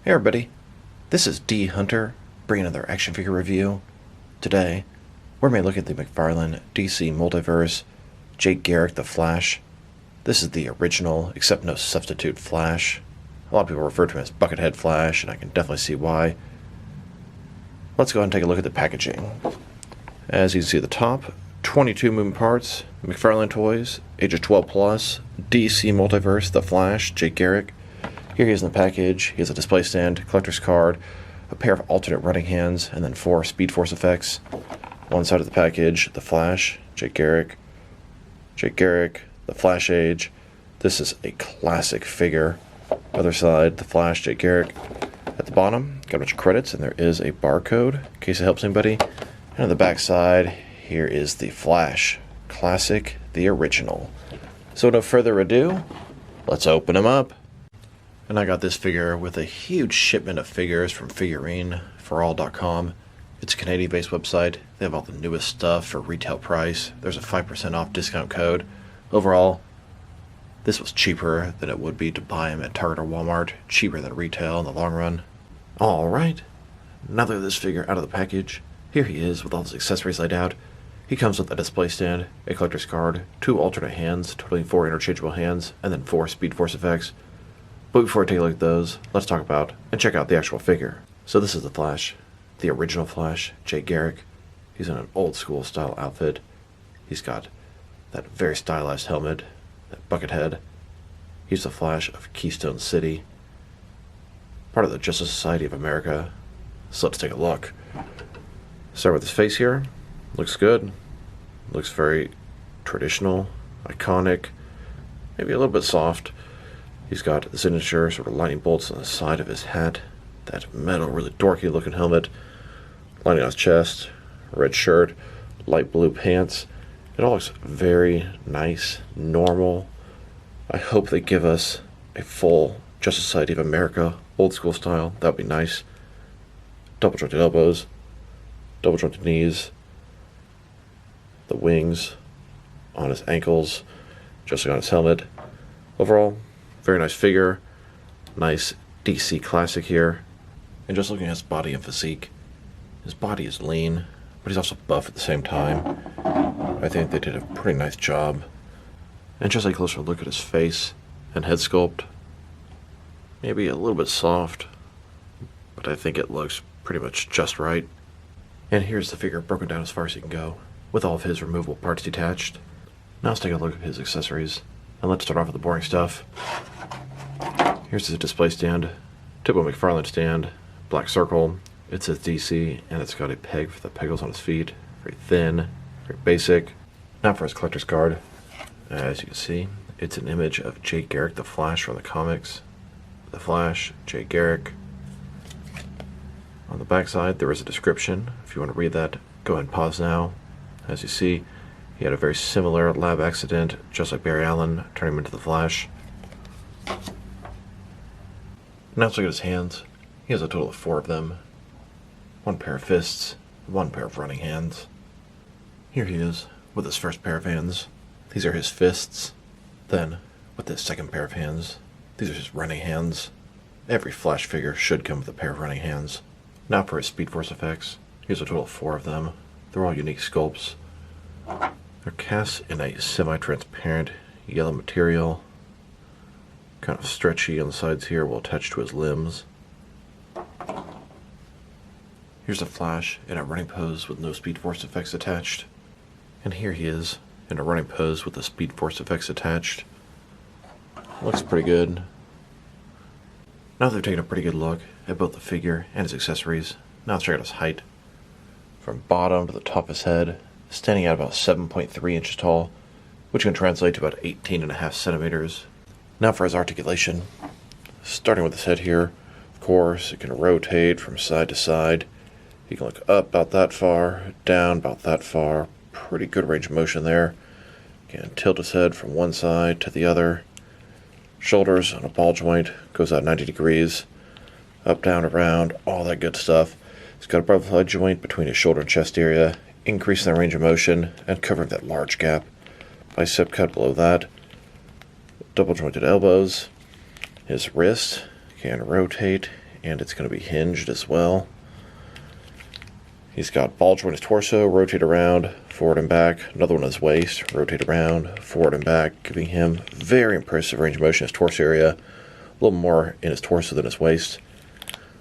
Hey everybody, this is D Hunter, bringing another action figure review. Today, we're going to look at the McFarlane DC Multiverse Jake Garrick the Flash. This is the original, except no substitute Flash. A lot of people refer to him as Buckethead Flash, and I can definitely see why. Let's go ahead and take a look at the packaging. As you can see at the top, 22 moving parts, McFarlane Toys, ages 12 plus, DC Multiverse, The Flash, Jake Garrick. Here he is in the package. He has a display stand, collector's card, a pair of alternate running hands, and then 4 Speed Force effects. One side of the package, The Flash, Jake Garrick, The Flash Age. This is a classic figure. Other side, The Flash, Jake Garrick. At the bottom, got a bunch of credits, and there is a barcode, in case it helps anybody. And on the back side, here is The Flash, classic, the original. So no further ado, let's open him up. And I got this figure with a huge shipment of figures from figureneforall.com. It's a Canadian-based website. They have all the newest stuff for retail price. There's a 5% off discount code. Overall, this was cheaper than it would be to buy them at Target or Walmart. Cheaper than retail in the long run. Alright, now that this figure out of the package, here he is with all his accessories laid out. He comes with a display stand, a collector's card, 2 alternate hands, totaling 4 interchangeable hands, and then 4 Speed Force effects. But before I take a look at those, let's talk about and check out the actual figure. So this is the Flash, the original Flash, Jake Garrick. He's in an old school style outfit. He's got that very stylized helmet, that bucket head. He's the Flash of Keystone City, part of the Justice Society of America. So let's take a look. Start with his face here. Looks good. Looks very traditional, iconic, maybe a little bit soft. He's got the signature sort of lightning bolts on the side of his hat, that metal, really dorky looking helmet, lining on his chest, red shirt, light blue pants. It all looks very nice, normal. I hope they give us a full Justice Society of America, old school style. That would be nice. Double jointed elbows, double jointed knees, the wings on his ankles, just like on his helmet. Overall, very nice figure, nice DC classic here. And just looking at his body and physique, his body is lean, but he's also buff at the same time. I think they did a pretty nice job. And just a closer look at his face and head sculpt, maybe a little bit soft, but I think it looks pretty much just right. And here's the figure broken down as far as he can go, with all of his removable parts detached. Now let's take a look at his accessories. And let's start off with the boring stuff. Here's his display stand, typical McFarlane stand, black circle. It says DC, and it's got a peg for the pegals on his feet. Very thin, very basic. Now for his collector's card. As you can see, it's an image of Jake Garrick, the Flash from the comics. The Flash, Jake Garrick. On the back side, there is a description. If you want to read that, go ahead and pause now. As you see, he had a very similar lab accident, just like Barry Allen, turning him into the Flash. Now let's look at his hands. He has a total of 4 of them. 1 pair of fists, 1 pair of running hands. Here he is, with his first pair of hands. These are his fists. Then, with his second pair of hands, these are his running hands. Every Flash figure should come with a pair of running hands. Now for his Speed Force effects. He has a total of 4 of them. They're all unique sculpts. They're cast in a semi-transparent yellow material, kind of stretchy on the sides here, will attach to his limbs. Here's a Flash in a running pose with no Speed Force effects attached. And here he is in a running pose with the Speed Force effects attached. Looks pretty good. Now they've taken a pretty good look at both the figure and his accessories. Now let's check out his height. From bottom to the top of his head, standing at about 7.3 inches tall, which can translate to about 18.5 centimeters. Now for his articulation. Starting with his head here, of course, it can rotate from side to side. He can look up about that far, down about that far. Pretty good range of motion there. Can tilt his head from one side to the other. Shoulders on a ball joint, goes out 90 degrees. Up, down, around, all that good stuff. He's got a butterfly joint between his shoulder and chest area, increasing the range of motion and covering that large gap. Bicep cut below that. Double jointed elbows. His wrist can rotate and it's going to be hinged as well. He's got ball joint his torso, rotate around, forward and back. Another one on his waist, rotate around, forward and back, giving him very impressive range of motion in his torso area. A little more in his torso than his waist.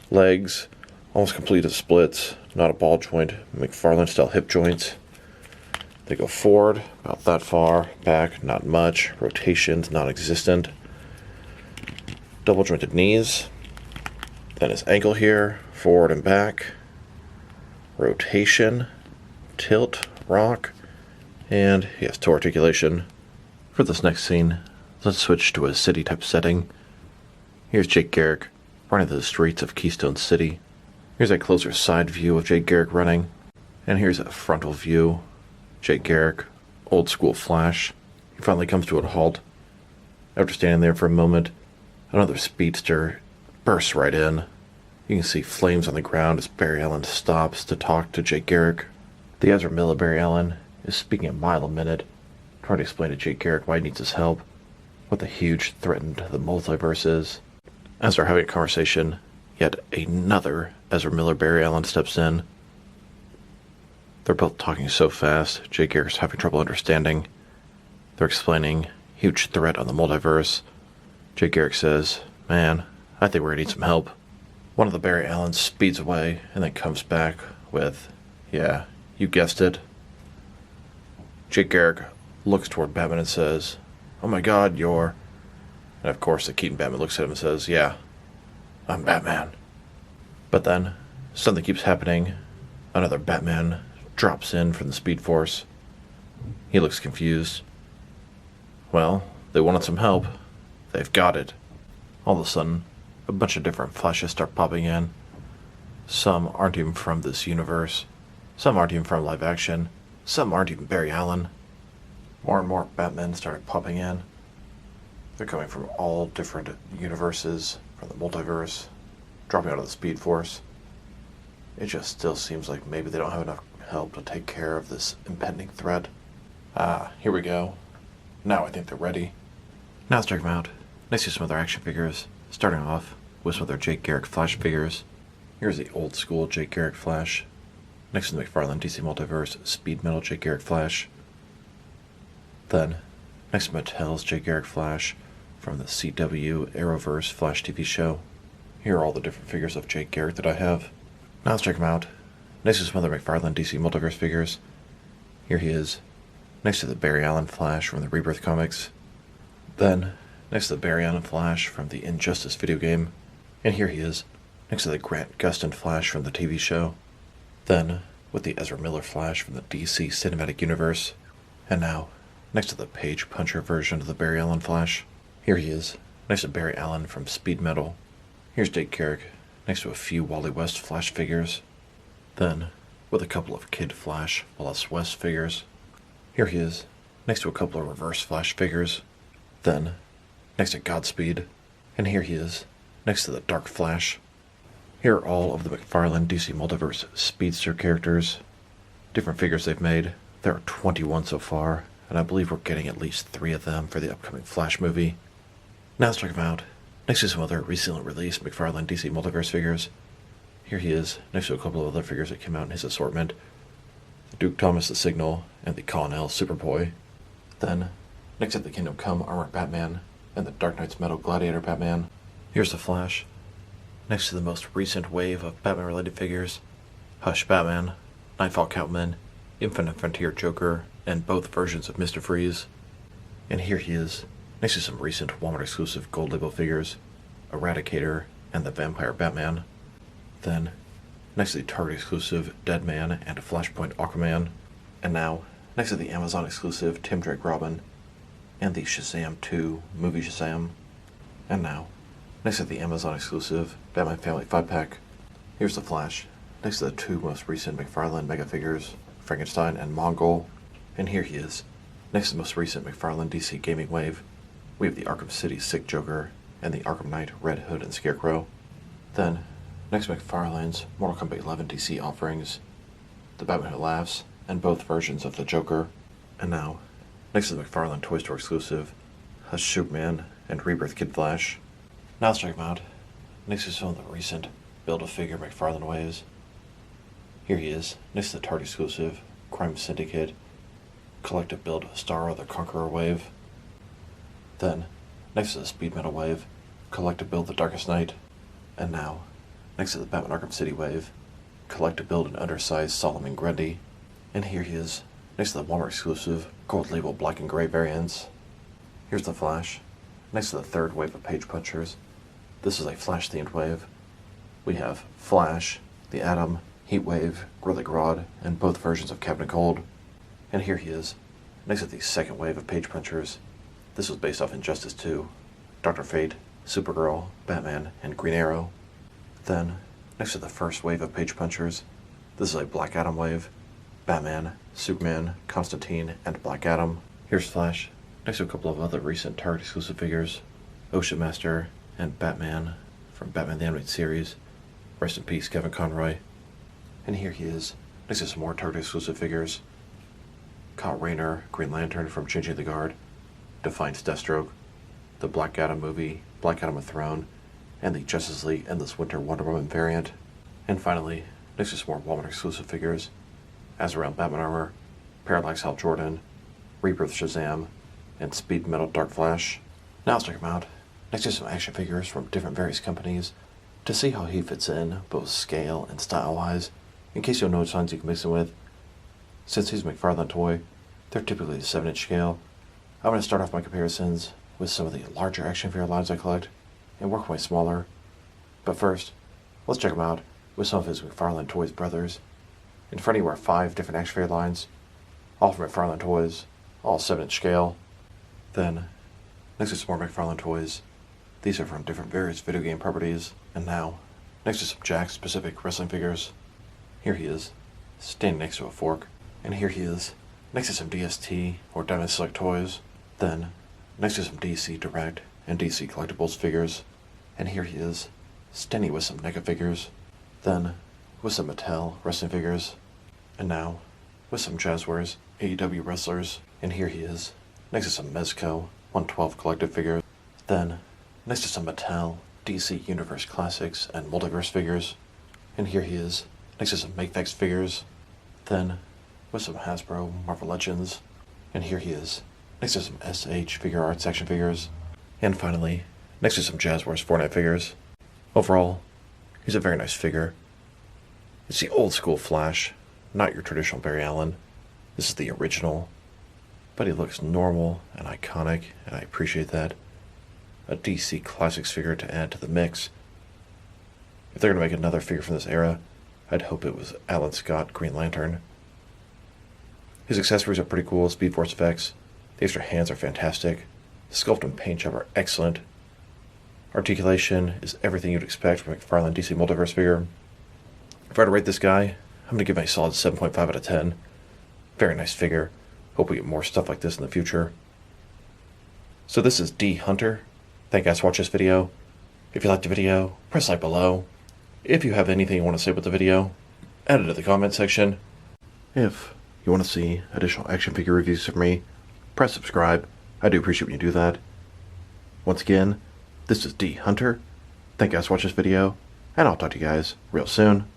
Legs, almost complete as splits, not a ball joint, McFarlane style hip joints. They go forward, about that far, back, not much. Rotations, non-existent. Double jointed knees. Then his ankle here, forward and back. Rotation, tilt, rock, and he has toe articulation. For this next scene, let's switch to a city type setting. Here's Jake Garrick running through the streets of Keystone City. Here's a closer side view of Jake Garrick running, and here's a frontal view. Jake Garrick, old school flash. He finally comes to a halt. After standing there for a moment, another speedster bursts right in. You can see flames on the ground as Barry Allen stops to talk to Jake Garrick. The Ezra Miller Barry Allen is speaking a mile a minute, trying to explain to Jake Garrick why he needs his help, what the huge threat to the multiverse is. As they're having a conversation, yet another Ezra Miller Barry Allen steps in. They're both talking so fast, Jake Garrick's having trouble understanding. They're explaining huge threat on the multiverse. Jake Garrick says, "Man, I think we're gonna need some help." One of the Barry Allens speeds away and then comes back with, "Yeah, you guessed it." Jake Garrick looks toward Batman and says, "Oh my God, you're..." And of course the Keaton Batman looks at him and says, "Yeah, I'm Batman." But then something keeps happening. Another Batman drops in from the Speed Force. He looks confused. Well, they wanted some help. They've got it. All of a sudden, a bunch of different flashes start popping in. Some aren't even from this universe. Some aren't even from live action. Some aren't even Barry Allen. More and more Batmen started popping in. They're coming from all different universes, from the multiverse, dropping out of the Speed Force. It just still seems like maybe they don't have enough help to take care of this impending threat. Here we go. Now I think they're ready. Now let's check them out. Next to some other action figures, starting off with some other Jake Garrick Flash figures. Here's the old school Jake Garrick Flash. Next to the McFarlane DC Multiverse Speed Metal Jake Garrick Flash. Then, next to Mattel's Jake Garrick Flash from the CW Arrowverse Flash TV show. Here are all the different figures of Jake Garrick that I have. Now let's check them out. Next to some other McFarlane DC Multiverse figures. Here he is, next to the Barry Allen Flash from the Rebirth comics. Then, next to the Barry Allen Flash from the Injustice video game. And here he is, next to the Grant Gustin Flash from the TV show. Then, with the Ezra Miller Flash from the DC Cinematic Universe. And now, next to the Page Puncher version of the Barry Allen Flash. Here he is, next to Barry Allen from Speed Metal. Here's Jake Garrick, next to a few Wally West Flash figures. Then, with a couple of Kid Flash, Wallace West figures. Here he is, next to a couple of Reverse Flash figures. Then, next to Godspeed. And here he is, next to the Dark Flash. Here are all of the McFarlane DC Multiverse Speedster characters. Different figures they've made. There are 21 so far, and I believe we're getting at least 3 of them for the upcoming Flash movie. Now let's check them out. Next to some other recently released McFarlane DC Multiverse figures. Here he is, next to a couple of other figures that came out in his assortment. The Duke Thomas the Signal and the Colonel Superboy. Then, next to the Kingdom Come Armored Batman and the Dark Knight's Metal Gladiator Batman. Here's the Flash. Next to the most recent wave of Batman-related figures, Hush Batman, Nightfall Catwoman, Infinite Frontier Joker, and both versions of Mr. Freeze. And here he is, next to some recent Walmart-exclusive Gold Label figures, Eradicator and the Vampire Batman. Then, next to the Target-exclusive Deadman and Flashpoint Aquaman. And now, next to the Amazon-exclusive Tim Drake Robin and the Shazam 2 movie Shazam. And now, next to the Amazon-exclusive Batman Family 5-pack, here's the Flash, next to the 2 most recent McFarlane Mega figures, Frankenstein and Mongol. And here he is, next to the most recent McFarlane DC Gaming Wave, we have the Arkham City Sick Joker and the Arkham Knight Red Hood and Scarecrow. Then, next to McFarlane's Mortal Kombat 11 DC offerings, the Batman Who Laughs, and both versions of the Joker. And now, next to the McFarlane Toy Store exclusive, Hush Superman and Rebirth Kid Flash. Now let's check them out. Next to some of the recent Build-A-Figure McFarlane waves. Here he is, next to the Target exclusive Crime Syndicate Collective Build Starro the Conqueror wave. Then, next to the Speed Metal wave, Collective Build The Darkest Night. And now, next to the Batman Arkham City wave, Collective Build an undersized Solomon Grundy. And here he is, next to the Walmart exclusive Gold Label Black and Gray variants. Here's the Flash, next to the third wave of Page Punchers. This is a Flash-themed wave. We have Flash, the Atom, Heatwave, Gorilla Grodd, and both versions of Captain Cold. And here he is, next to the second wave of Page Punchers. This was based off Injustice 2, Dr. Fate, Supergirl, Batman, and Green Arrow. Then, next to the first wave of Page Punchers, this is a Black Adam wave, Batman, Superman, Constantine, and Black Adam. Here's Flash, next to a couple of other recent Target exclusive figures, Ocean Master and Batman from Batman the Animated Series. Rest in peace, Kevin Conroy. And here he is, next to some more Target exclusive figures, Kyle Rayner, Green Lantern from Changing the Guard, Defiance Deathstroke, the Black Adam movie, Black Adam with Throne, and the Justice League Endless Winter Wonder Woman variant. And finally, next to some more Walmart exclusive figures, Azrael Batman Armor, Parallax Hal Jordan, Rebirth Shazam, and Speed Metal Dark Flash. Now let's check him out, next to some action figures from different various companies, to see how he fits in, both scale and style-wise, in case you don't know which lines you can mix him with. Since he's a McFarlane toy, they're typically the 7-inch scale. I'm going to start off my comparisons with some of the larger action figure lines I collect, and work my way smaller. But first, let's check him out with some of his McFarlane Toys brothers. In front of you are 5 different action figure lines, all from McFarlane Toys, all 7-inch scale. Then, next to some more McFarlane Toys, these are from different various video game properties. And now, next to some Jack-specific wrestling figures, here he is, standing next to a fork. And here he is, next to some DST or Diamond Select toys. Then, next to some DC Direct and DC Collectibles figures. And here he is, standing with some NECA figures. Then, with some Mattel wrestling figures. And now, with some Jazzwares AEW wrestlers. And here he is, next to some Mezco 112 collective figures. Then, next to some Mattel DC Universe Classics and Multiverse figures. And here he is, next to some Makefix figures. Then, with some Hasbro Marvel Legends. And here he is, next to some SH Figure Arts action figures. And finally, next to some Jazzwares Fortnite figures. Overall, he's a very nice figure. It's the old school Flash, not your traditional Barry Allen. This is the original, but he looks normal and iconic, and I appreciate that. A DC Classics figure to add to the mix. If they're going to make another figure from this era, I'd hope it was Alan Scott Green Lantern. His accessories are pretty cool, Speed Force effects. The extra hands are fantastic. The sculpt and paint job are excellent. Articulation is everything you'd expect from a McFarlane DC Multiverse figure. If I were to rate this guy, I'm going to give him a solid 7.5 out of 10. Very nice figure. Hope we get more stuff like this in the future. So this is D Hunter. Thank you guys for watching this video. If you liked the video, press like below. If you have anything you want to say about the video, add it to the comment section. If you want to see additional action figure reviews from me, press subscribe. I do appreciate when you do that. Once again, this is D Hunter. Thank you guys for watching this video, and I'll talk to you guys real soon.